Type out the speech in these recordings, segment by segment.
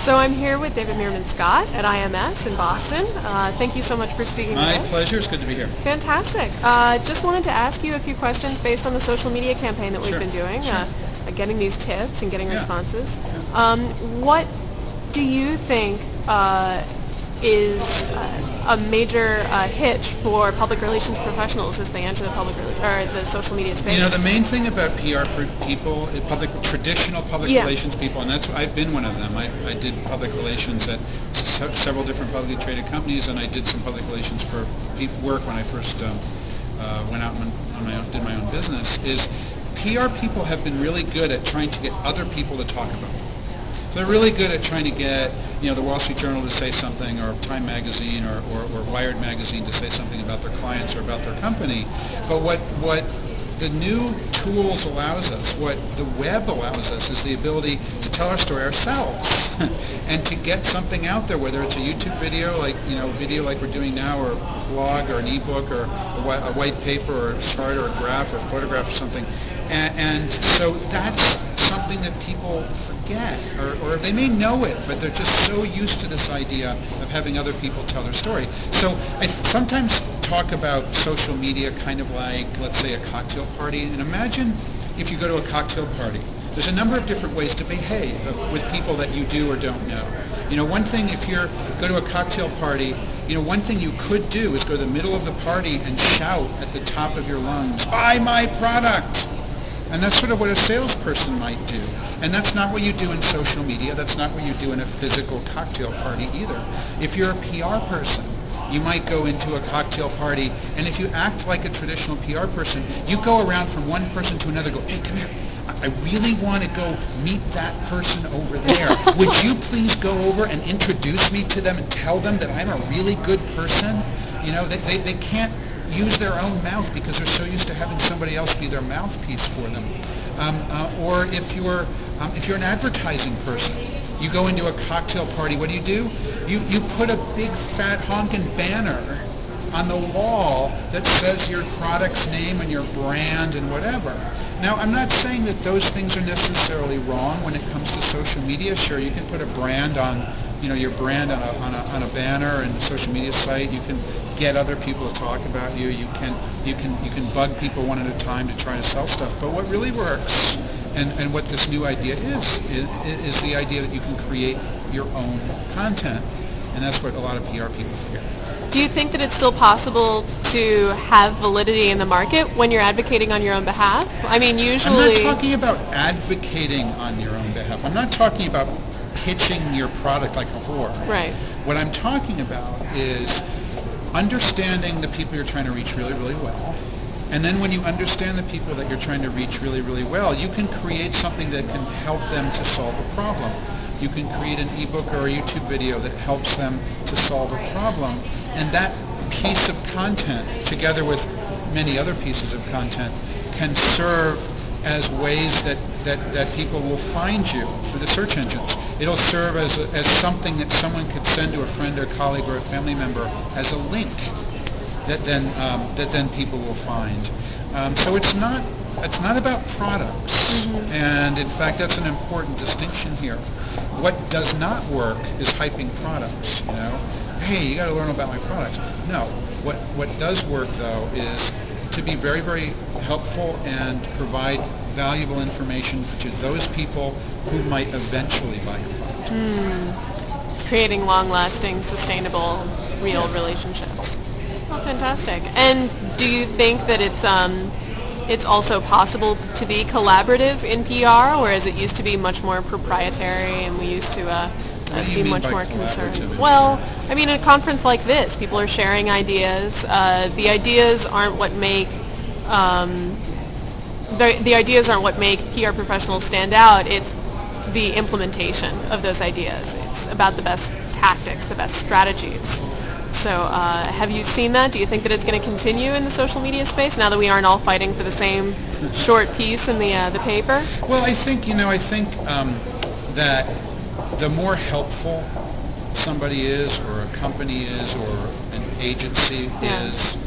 So I'm here with David Meerman Scott at IMS in Boston. Thank you so much for speaking with us. My pleasure. It's good to be here. Fantastic. Just wanted to ask you a few questions based on the social media campaign that we've been doing, getting these tips and getting responses. What do you think is a major hitch for public relations professionals as they enter the social media space? You know, the main thing about PR people, traditional public relations people, and I've been one of them. I did public relations at several different publicly traded companies, and I did some public relations for work when I first went out and did my own business. Is PR people have been really good at trying to get other people to talk about them. So they're really good at trying to get, the Wall Street Journal to say something, or Time Magazine, or Wired Magazine to say something about their clients or about their company. But what the new tools allows us, what the web allows us, is the ability to tell our story ourselves and to get something out there, whether it's a YouTube video like we're doing now, or a blog, or an ebook, or a white paper, or a chart, or a graph, or a photograph, or something. And so that's something that people forget, or they may know it, but they're just so used to this idea of having other people tell their story. So I sometimes talk about social media kind of like, let's say, a cocktail party. And imagine if you go to a cocktail party. There's a number of different ways to behave with people that you do or don't know. One thing, if you go to a cocktail party, one thing you could do is go to the middle of the party and shout at the top of your lungs, "Buy my product!" And that's sort of what a salesperson might do. And that's not what you do in social media. That's not what you do in a physical cocktail party either. If you're a PR person, you might go into a cocktail party, and if you act like a traditional PR person, you go around from one person to another, go, "Hey, come here. I really want to go meet that person over there. Would you please go over and introduce me to them and tell them that I'm a really good person?" They can't use their own mouth because they're so used to having somebody else be their mouthpiece for them. Or if you're an advertising person, you go into a cocktail party. What do? You put a big fat honking banner on the wall that says your product's name and your brand and whatever. Now, I'm not saying that those things are necessarily wrong when it comes to social media. Sure, you can put a brand on, your brand on a banner and a social media site. You can get other people to talk about you. You can bug people one at a time to try to sell stuff. But what really works, and what this new idea is the idea that you can create your own content, and that's what a lot of PR people forget. Do you think that it's still possible to have validity in the market when you're advocating on your own behalf? I mean, usually... I'm not talking about advocating on your own behalf. I'm not talking about pitching your product like a whore. Right. What I'm talking about is understanding the people you're trying to reach really, really well. And then when you understand the people that you're trying to reach really, really well, you can create something that can help them to solve a problem. You can create an ebook or a YouTube video that helps them to solve a problem. And that piece of content, together with many other pieces of content, can serve as ways that people will find you through the search engines. It'll serve as something that someone could send to a friend or colleague or a family member as a link that then people will find. So it's not about products, and in fact that's an important distinction here. What does not work is hyping products. Hey, you got to learn about my products. No, what does work though is to be very, very helpful and provide valuable information to those people who might eventually buy your product. Creating long-lasting, sustainable, real relationships. Oh, fantastic. And do you think that it's also possible to be collaborative in PR, whereas it used to be much more proprietary and we used to be much more concerned? Well, I mean, at a conference like this, people are sharing ideas. The ideas aren't what make the ideas aren't what make PR professionals stand out. It's the implementation of those ideas. It's about the best tactics, the best strategies. So have you seen that? Do you think that it's going to continue in the social media space now that we aren't all fighting for the same short piece in the paper? Well, I think that the more helpful somebody is, or a company is, or an agency is,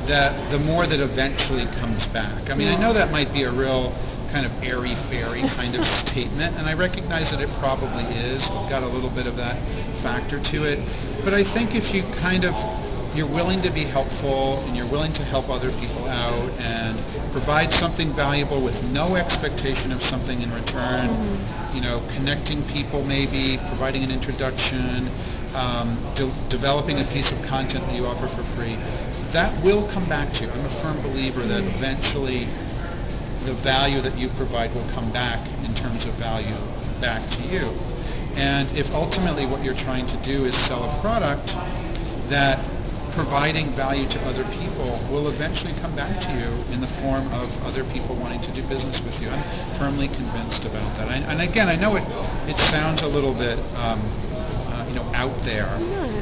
that the more that eventually comes back. I mean, I know that might be a real kind of airy-fairy kind of statement, and I recognize that it probably is. Got a little bit of that factor to it. But I think if you you're willing to be helpful and you're willing to help other people out and provide something valuable with no expectation of something in return, connecting people maybe, providing an introduction, developing a piece of content that you offer for free, that will come back to you. I'm a firm believer that eventually the value that you provide will come back in terms of value back to you. And if ultimately what you're trying to do is sell a product, that providing value to other people will eventually come back to you in the form of other people wanting to do business with you. I'm firmly convinced about that. And again, I know it sounds a little bit out there,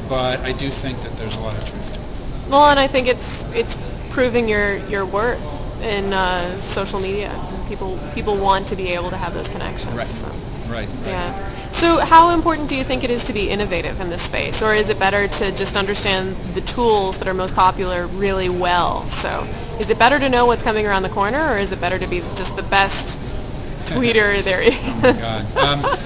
but I do think that there's a lot of truth to it. Well, and I think it's proving your worth in social media. People want to be able to have those connections. Right. So. Right. Yeah. So how important do you think it is to be innovative in this space? Or is it better to just understand the tools that are most popular really well? So is it better to know what's coming around the corner, or is it better to be just the best tweeter there is? Oh my God.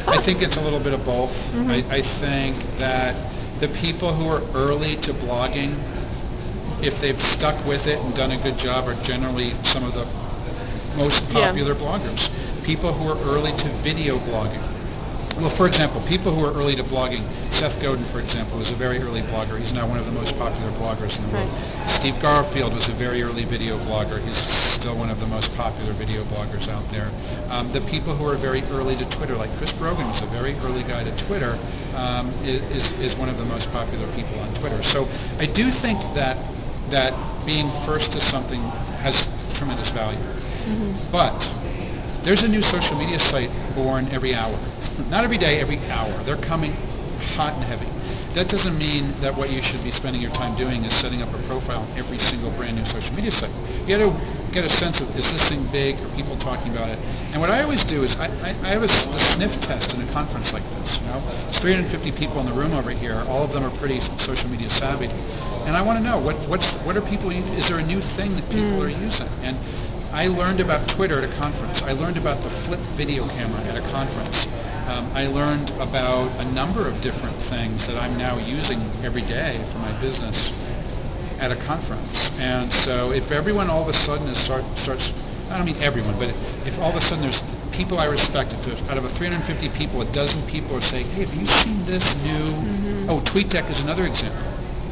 I think it's a little bit of both. Mm-hmm. I think that the people who are early to blogging, if they've stuck with it and done a good job, are generally some of the most popular bloggers. People who are early to video blogging. Well, for example, people who are early to blogging, Seth Godin, for example, was a very early blogger. He's now one of the most popular bloggers in the world. Steve Garfield was a very early video blogger. He's still one of the most popular video bloggers out there. The people who are very early to Twitter, like Chris Brogan was a very early guy to Twitter, is one of the most popular people on Twitter. So I do think that being first to something has tremendous value. Mm-hmm. But there's a new social media site born every hour. Not every day, every hour. They're coming hot and heavy. That doesn't mean that what you should be spending your time doing is setting up a profile on every single brand new social media site. You got to get a sense of, is this thing big? Are people talking about it? And what I always do is I have the sniff test in a conference like this. There's 350 people in the room over here. All of them are pretty social media savvy. And I want to know, what are people using? Is there a new thing that people are using? And I learned about Twitter at a conference. I learned about the flip video camera at a conference. I learned about a number of different things that I'm now using every day for my business at a conference. And so if everyone all of a sudden starts, I don't mean everyone, but if all of a sudden there's people I respect, if out of 350 people, a dozen people are saying, hey, have you seen this new, TweetDeck is another example.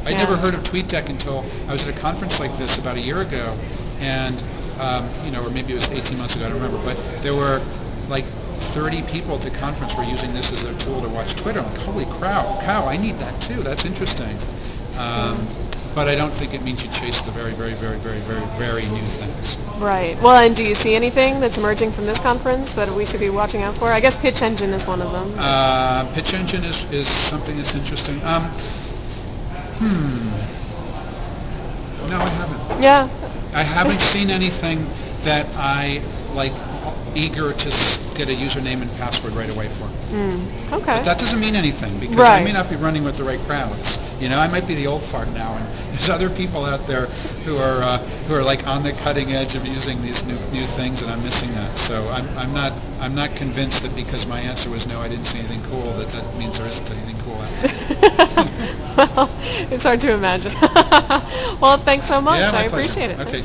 I'd never heard of TweetDeck until I was at a conference like this about a year ago, and or maybe it was 18 months ago, I don't remember, but there were like 30 people at the conference were using this as their tool to watch Twitter. I'm like, holy cow, I need that too. That's interesting. But I don't think it means you chase the very, very, very, very, very, very new things. Right. Well, and do you see anything that's emerging from this conference that we should be watching out for? I guess Pitch Engine is one of them. Pitch Engine is something that's interesting. No, I haven't. Yeah. I haven't seen anything that I eager to get a username and password right away for. Okay. But that doesn't mean anything, because I may not be running with the right crowds. I might be the old fart now, and there's other people out there who are like on the cutting edge of using these new things, and I'm missing that. So I'm not convinced that because my answer was no, I didn't see anything cool, that means there isn't anything cool out there. Well, it's hard to imagine. Well, thanks so much. Yeah, my I pleasure. appreciate it. Okay.